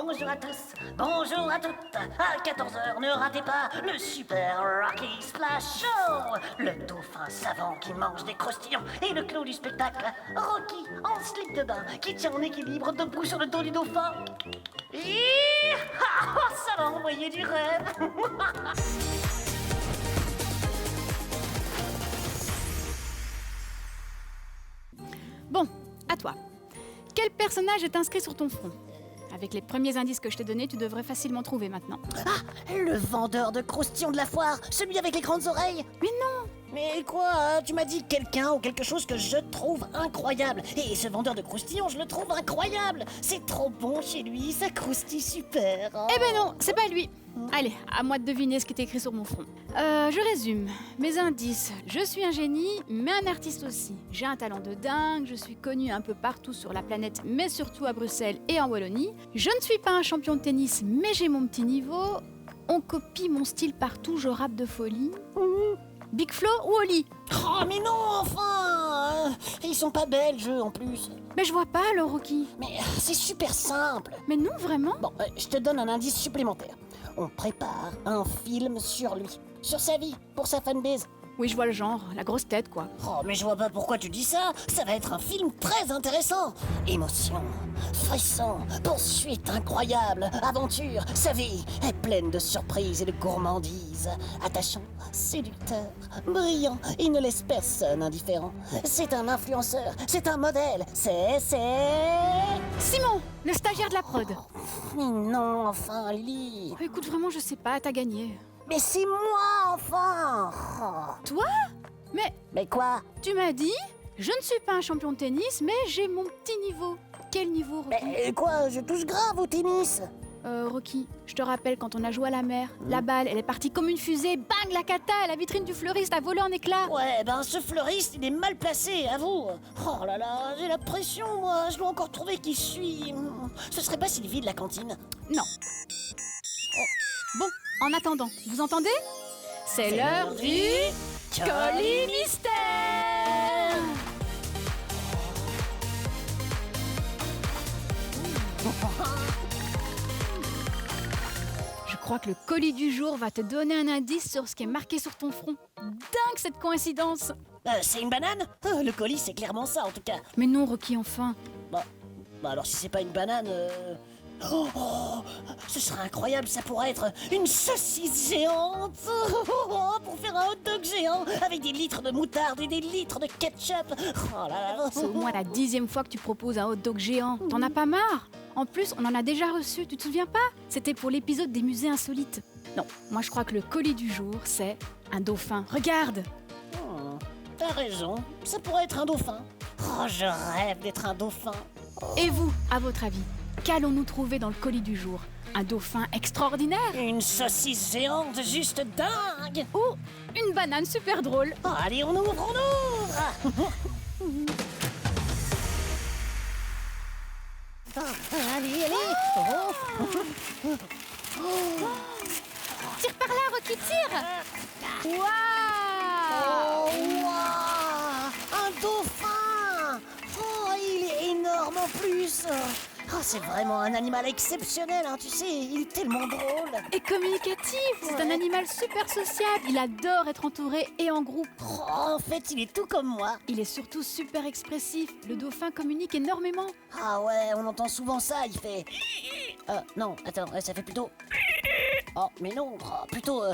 Bonjour à tous, bonjour à toutes. À 14h, ne ratez pas le Super Rocky Splash Show. Le dauphin savant qui mange des croustillons et le clou du spectacle, Rocky en slip de bain qui tient en équilibre debout sur le dos du dauphin. Ça va envoyer du rêve. Bon, à toi. Quel personnage est inscrit sur ton front ? Avec les premiers indices que je t'ai donnés, tu devrais facilement trouver maintenant. Ah, le vendeur de croustillons de la foire, celui avec les grandes oreilles. Mais non! Mais quoi, tu m'as dit quelqu'un ou quelque chose que je trouve incroyable. Et ce vendeur de croustillons, je le trouve incroyable. C'est trop bon chez lui, ça croustille super. Oh. Eh ben non, c'est pas lui. Allez, à moi de deviner ce qui est écrit sur mon front. Je résume. Mes indices. Je suis un génie, mais un artiste aussi. J'ai un talent de dingue, je suis connu un peu partout sur la planète, mais surtout à Bruxelles et en Wallonie. Je ne suis pas un champion de tennis, mais j'ai mon petit niveau. On copie mon style partout, je rappe de folie. Big Flo ou Oli ? Oh mais non, enfin ils sont pas belges en plus. Mais je vois pas le Rocky. Mais c'est super simple. Mais non, vraiment ? Bon, je te donne un indice supplémentaire. On prépare un film sur lui, sur sa vie, pour sa fanbase. Oui, je vois le genre, la grosse tête quoi. Oh, mais je vois pas pourquoi tu dis ça. Ça va être un film très intéressant. Émotion, frisson, poursuite incroyable, aventure. Sa vie est pleine de surprises et de gourmandises. Attachant, séducteur, brillant, il ne laisse personne indifférent. C'est un influenceur, c'est un modèle, c'est... Simon, le stagiaire de la prod. Mais non, enfin, Lily. Écoute, vraiment, je sais pas, t'as gagné. Mais c'est moi, enfin. Toi ? Mais quoi ? Tu m'as dit, je ne suis pas un champion de tennis, mais j'ai mon petit niveau. Quel niveau, Rocky ? Mais quoi, je touche grave au tennis. Rocky, je te rappelle quand on a joué à la mer, la balle, elle est partie comme une fusée, bang, la cata, la vitrine du fleuriste a volé en éclats. Ouais, ben ce fleuriste, il est mal placé, avoue. Oh là là, j'ai la pression, moi. Je dois encore trouver qui je suis. Ce serait pas Sylvie de la cantine ? Non. Bon, en attendant, vous entendez ? C'est l'heure du colis mystère. Je crois que le colis du jour va te donner un indice sur ce qui est marqué sur ton front. Dingue cette coïncidence. C'est une banane ? Le colis, c'est clairement ça, en tout cas. Mais non, Rocky, enfin. Bah alors si c'est pas une banane... Oh, ce serait incroyable, ça pourrait être une saucisse géante pour faire un hot dog géant avec des litres de moutarde et des litres de ketchup. Oh là là. C'est au moins la 10e fois que tu proposes un hot dog géant. T'en as pas marre ? En plus, on en a déjà reçu, tu te souviens pas ? C'était pour l'épisode des musées insolites. Non, moi je crois que le colis du jour, c'est un dauphin. Regarde ! T'as raison, ça pourrait être un dauphin. Oh, je rêve d'être un dauphin. Et vous, à votre avis, qu'allons-nous trouver dans le colis du jour ? Un dauphin extraordinaire ? Une saucisse géante juste dingue. Ou une banane super drôle ? Oh, allez, on ouvre. Allez. Tire par là, Rocky, tire ! Waouh ! Waouh, un dauphin. Oh, il est énorme en plus. Oh, c'est vraiment un animal exceptionnel, hein, tu sais, il est tellement drôle. Et communicatif, c'est un animal super sociable. Il adore être entouré et en groupe. Oh, en fait, il est tout comme moi. Il est surtout super expressif. Le dauphin communique énormément. Ah ouais, on entend souvent ça, il fait... non, attends, ça fait plutôt... Oh, mais non, plutôt...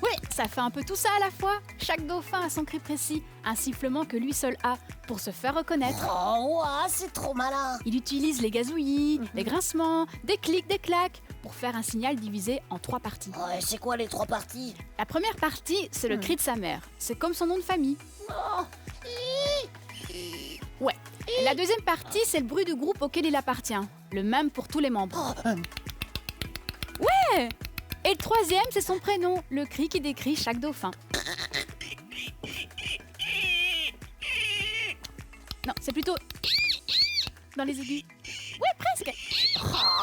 Oui, ça fait un peu tout ça à la fois. Chaque dauphin a son cri précis, un sifflement que lui seul a pour se faire reconnaître. Oh, ouah, c'est trop malin. Il utilise les gazouillis, les grincements, des clics, des claques pour faire un signal divisé en 3 parties. Oh, et c'est quoi les 3 parties ? La première partie, c'est le cri de sa mère. C'est comme son nom de famille. Oh. Ouais. Et la deuxième partie, c'est le bruit du groupe auquel il appartient. Le même pour tous les membres. Ouais. Et le troisième, c'est son prénom, le cri qui décrit chaque dauphin. Non, c'est plutôt dans les aigus. Ouais, presque.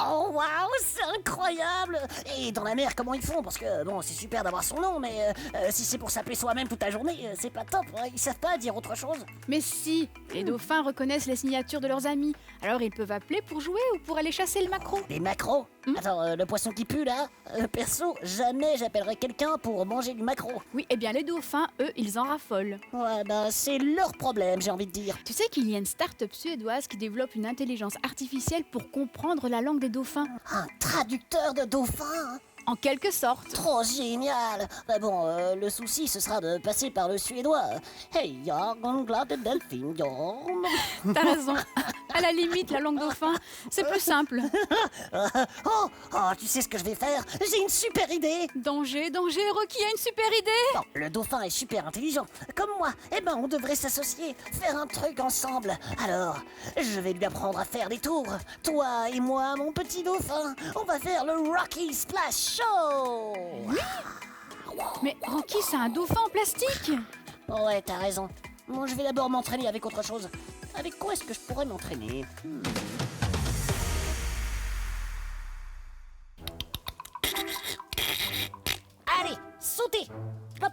Oh, waouh, c'est incroyable. incroyable. Et dans la mer, comment ils font? Parce que, bon, c'est super d'avoir son nom, mais si c'est pour s'appeler soi-même toute la journée, c'est pas top. Hein. Ils savent pas dire autre chose. Mais si, les dauphins reconnaissent les signatures de leurs amis. Alors ils peuvent appeler pour jouer ou pour aller chasser le maquereau. Des maquereaux? Attends, le poisson qui pue, là? Perso, jamais j'appellerais quelqu'un pour manger du maquereau. Oui, eh bien les dauphins, eux, ils en raffolent. Ouais, bah, c'est leur problème, j'ai envie de dire. Tu sais qu'il y a une start-up suédoise qui développe une intelligence artificielle pour comprendre la langue des dauphins. Un traducteur de dauphins? En quelque sorte. Trop génial! Bah bon, le souci, ce sera de passer par le suédois. Hey, delphine, T'as raison. À la limite, la langue dauphin, c'est plus simple. Tu sais ce que je vais faire? J'ai une super idée! Danger, danger, Rocky a une super idée! Bon, le dauphin est super intelligent, comme moi. Eh ben, on devrait s'associer, faire un truc ensemble. Alors, je vais lui apprendre à faire des tours. Toi et moi, mon petit dauphin, on va faire le Rocky Splash Show! Mais Rocky, c'est un dauphin en plastique! Ouais, t'as raison. Moi, je vais d'abord m'entraîner avec autre chose. Avec quoi est-ce que je pourrais m'entraîner? Allez, sautez! Hop!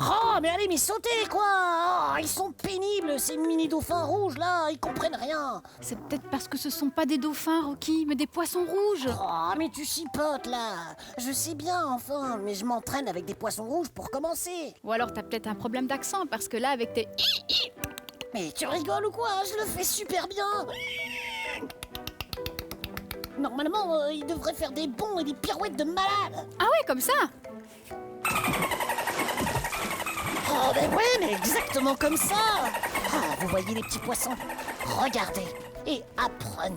Oh, mais allez, mais sautez, quoi! Oh, ils sont pénibles, ces mini-dauphins rouges, là, ils comprennent rien! C'est peut-être parce que ce sont pas des dauphins, Rocky, mais des poissons rouges! Oh, mais tu chipotes, là! Je sais bien, enfin, mais je m'entraîne avec des poissons rouges pour commencer! Ou alors t'as peut-être un problème d'accent, parce que là, avec tes... Mais tu rigoles ou quoi? Je le fais super bien! Normalement, il devrait faire des bonds et des pirouettes de malade! Ah ouais, comme ça! Oh, ben ouais, mais exactement comme ça! Ah, vous voyez les petits poissons? Regardez et apprenez!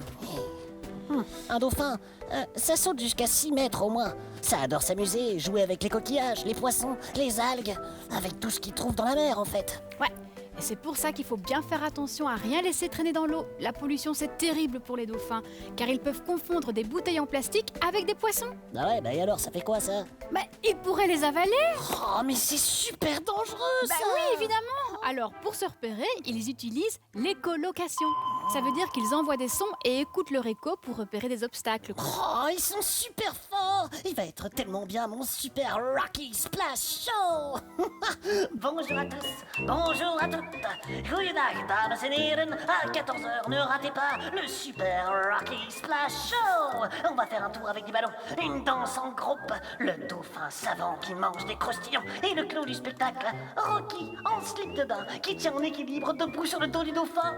Un dauphin, ça saute jusqu'à 6 mètres au moins. Ça adore s'amuser, jouer avec les coquillages, les poissons, les algues, avec tout ce qu'il trouve dans la mer en fait. Ouais, et c'est pour ça qu'il faut bien faire attention à rien laisser traîner dans l'eau. La pollution, c'est terrible pour les dauphins, car ils peuvent confondre des bouteilles en plastique avec des poissons. Ah ouais, bah et alors, ça fait quoi ça? Bah, ils pourraient les avaler. Oh, mais c'est super dangereux Bah ça! oui, évidemment. Alors, pour se repérer, ils utilisent l'écholocation. Ça veut dire qu'ils envoient des sons et écoutent leur écho pour repérer des obstacles. Oh, ils sont super forts! Il va être tellement bien mon super Rocky Splash Show! Bonjour à tous, bonjour à toutes! Goeiedag, dames et heren! À 14h, ne ratez pas le super Rocky Splash Show! On va faire un tour avec des ballons, une danse en groupe, le dauphin savant qui mange des croustillons et le clou du spectacle, Rocky en slip de bain qui tient en équilibre debout sur le dos du dauphin.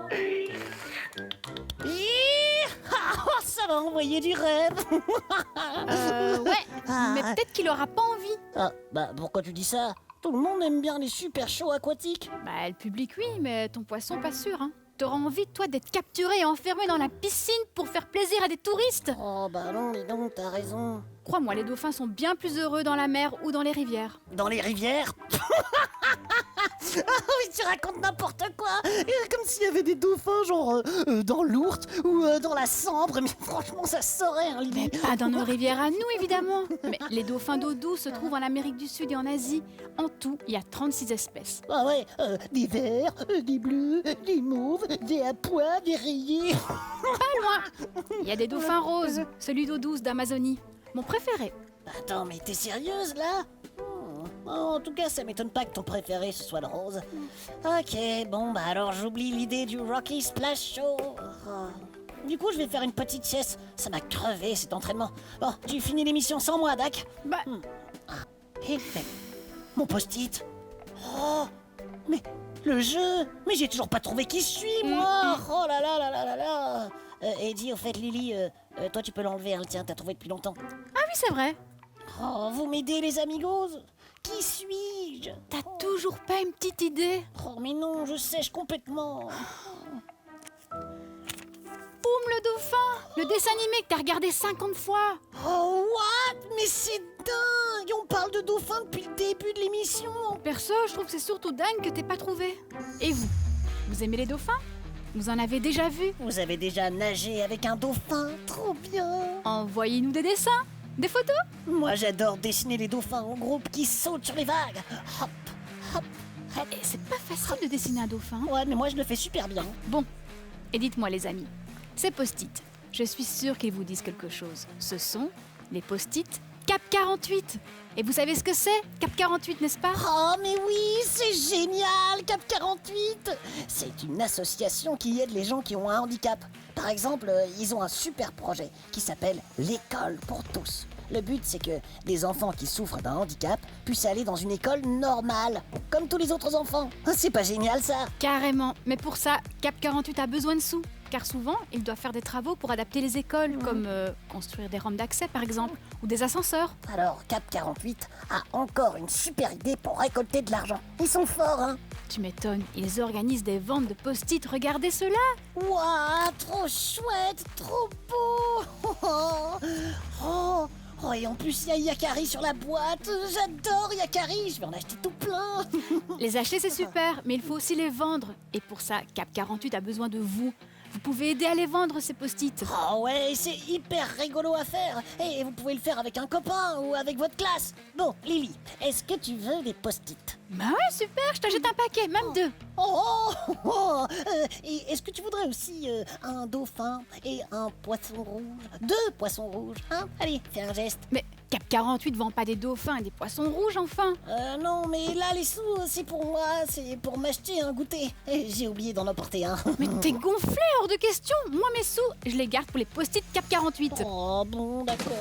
Oh, ça va envoyer du rêve! Ouais, mais peut-être qu'il aura pas envie. Ah, bah pourquoi tu dis ça? Tout le monde aime bien les super shows aquatiques. Bah, le public, oui, mais ton poisson, pas sûr, hein. T'auras envie, toi, d'être capturé et enfermé dans la piscine pour faire plaisir à des touristes? Oh bah non, dis donc, t'as raison. Crois-moi, les dauphins sont bien plus heureux dans la mer ou dans les rivières. Dans les rivières? Ah oui, tu racontes n'importe quoi! Comme s'il y avait des dauphins, genre dans l'Ourthe ou dans la Sambre, mais franchement, ça saurait, hein, Mais l'idée. pas dans nos rivières à nous, évidemment. Mais les dauphins d'eau douce se trouvent en Amérique du Sud et en Asie. En tout, il y a 36 espèces. Ah ouais, des verts, des bleus, des mauves, des à pois, des rayés. Pas loin. Il y a des dauphins roses, celui d'eau douce d'Amazonie. Mon préféré. Attends, mais t'es sérieuse, là? En tout cas, ça m'étonne pas que ton préféré ce soit le rose. Ok, bon, bah alors j'oublie l'idée du Rocky Splash Show. Du coup, je vais faire une petite sieste. Ça m'a crevé cet entraînement. Bon, tu finis l'émission sans moi, Dak? Bah, Hé, mais mon post-it. Oh, mais le jeu. Mais j'ai toujours pas trouvé qui je suis, moi. Oh là là là là là là. Et dis, au fait, Lily, toi tu peux l'enlever, hein, le tien, t'as trouvé depuis longtemps. ah oui, c'est vrai. Oh, vous m'aidez, les amigos? Qui suis-je? T'as toujours pas une petite idée? Oh, mais non, je sèche complètement. Boum, le dauphin! Le dessin animé que t'as regardé 50 fois. Oh, what? Mais c'est dingue! On parle de dauphin depuis le début de l'émission. Perso, je trouve que c'est surtout dingue que t'aies pas trouvé. Et vous? Vous aimez les dauphins? Vous en avez déjà vu? Vous avez déjà nagé avec un dauphin? Trop bien! Envoyez-nous des dessins, des photos. Moi, j'adore dessiner les dauphins en groupe qui sautent sur les vagues. Hop, hop, hop. Et c'est pas facile de dessiner un dauphin. Ouais, mais moi, je le fais super bien. Bon, et dites-moi les amis, ces post-it, Je suis sûre qu'ils vous disent quelque chose. Ce sont les post-it Cap 48. Et vous savez ce que c'est, Cap 48, n'est-ce pas? Oh, mais oui, c'est génial, Cap 48! C'est une association qui aide les gens qui ont un handicap. Par exemple, ils ont un super projet qui s'appelle l'école pour tous. Le but, c'est que des enfants qui souffrent d'un handicap puissent aller dans une école normale, comme tous les autres enfants. C'est pas génial, ça? Carrément. Mais pour ça, Cap 48 a besoin de sous. Car souvent, il doit faire des travaux pour adapter les écoles, comme construire des rampes d'accès par exemple, ou des ascenseurs. Alors, Cap 48 a encore une super idée pour récolter de l'argent. Ils sont forts, hein? Tu m'étonnes, ils organisent des ventes de post-it, regardez cela. Waouh, trop chouette, trop beau! Oh, et en plus, il y a Yakari sur la boîte. J'adore Yakari, je vais en acheter tout plein. Les acheter c'est super, mais il faut aussi les vendre. Et pour ça, Cap 48 a besoin de vous. Vous pouvez aider à les vendre, ces post-it. Oh ouais, c'est hyper rigolo à faire. Et vous pouvez le faire avec un copain ou avec votre classe. Bon, Lily, est-ce que tu veux des post-it? Bah ouais, super, je t'achète un paquet, même 2. Et est-ce que tu voudrais aussi un dauphin et un poisson rouge? 2 poissons rouges, hein? Allez, fais un geste. Mais Cap 48 vend pas des dauphins et des poissons rouges, enfin. Non, mais là, les sous, c'est pour moi, c'est pour m'acheter un goûter. Et j'ai oublié d'en emporter un. Mais t'es gonflé, hors de question. Moi, mes sous, je les garde pour les post-it Cap 48. Oh, bon, d'accord.